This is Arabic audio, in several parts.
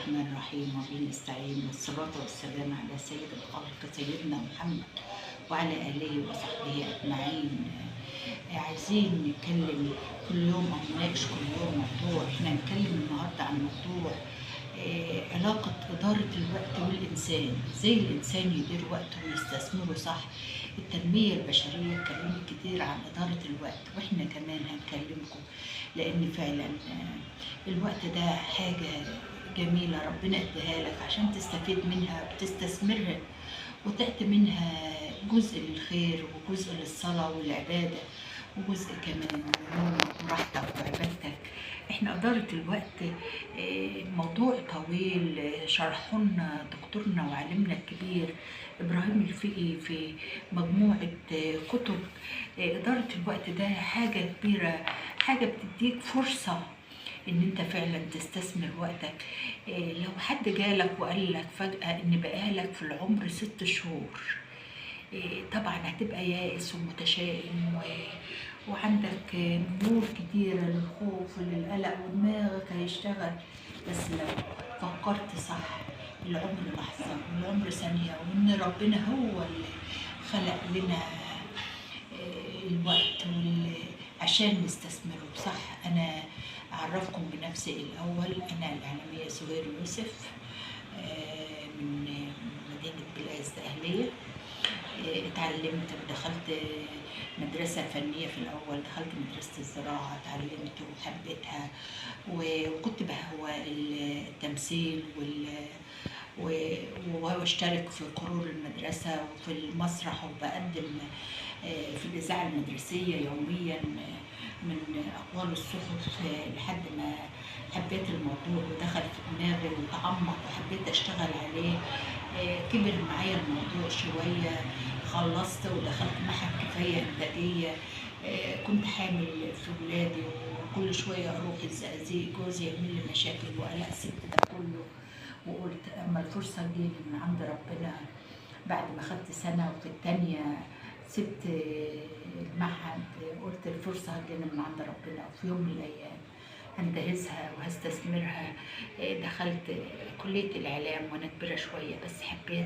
الرحمن الرحيم وبه نستعين والصلاة والسلام على سيد الخلق سيدنا محمد وعلى آله وصحبه أجمعين. عايزين نتكلم كل يوم أو نناقش كل يوم موضوع. احنا هنتكلم النهاردة عن موضوع علاقة إدارة الوقت والإنسان، ازاي الإنسان يدير وقته ويستثمره صح. التنمية البشرية اتكلمت كتير عن إدارة الوقت، واحنا كمان هنكلمكم لأن فعلا الوقت ده حاجة جميلة ربنا اداها لك عشان تستفيد منها وتستثمرها وتأتي منها جزء للخير وجزء للصلاة والعبادة وجزء كمان لنومك وراحتك وعبادتك. احنا إدارة الوقت موضوع طويل شرحه لنا دكتورنا وعالمنا الكبير إبراهيم الفقي في مجموعة كتب. إدارة الوقت ده حاجة كبيرة، حاجة بتديك فرصة ان انت فعلا تستثمر وقتك. لو حد جالك وقال لك فجأة ان بقالك في العمر 6 شهور، طبعا هتبقى يائس ومتشائم وعندك نور كتيرة للخوف وللقلق ودماغك هيشتغل. بس لو فكرت صح، العمر لحظة والعمر ثانية، وان ربنا هو اللي خلق لنا الوقت عشان نستثمره صح. أنا أعرفكم بنفسي الأول، أنا الإعلامية سهير يوسف من مدينة بلقاس أهلية. اتعلمت ودخلت مدرسة فنية في الأول، دخلت مدرسة الزراعة، اتعلمت وحبيتها وكنت بهوى التمثيل واشترك في قرور المدرسة وفي المسرح وبقدم في الإذاعة المدرسية يوميا من أقوال الصحف، لحد ما حبيت الموضوع ودخل في دماغي وتعمق وحبيت أشتغل عليه. كبر معايا الموضوع شوية، خلصت ودخلت معهد كفاية إنتاجية. كنت حامل في ولادي وكل شوية أروح الزقازيق، جوزي يعمل لي مشاكل وقلق، سبت ده كله وقلت أما الفرصة تجيلي من عند ربنا. بعد ما خدت سنة وفي التانية سبت المعهد، قلت الفرصة هتجيلي من عند ربنا وفي يوم من الأيام هنتهزها وهستثمرها. دخلت كلية الإعلام وأنا كبيرة شوية، بس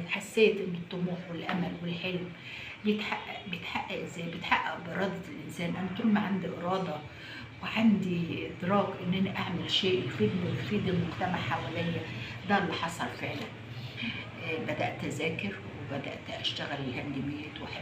حسيت إن الطموح والأمل والحلم بيتحقق إزاي؟ بيتحقق بإرادة الإنسان. أنا طول ما عندي إرادة وعندي إدراك إن أنا أعمل شيء يفيدني ويفيد المجتمع حواليا، ده اللي حصل فعلا. بدأت أذاكر وبدأت أشتغل الهاند ميد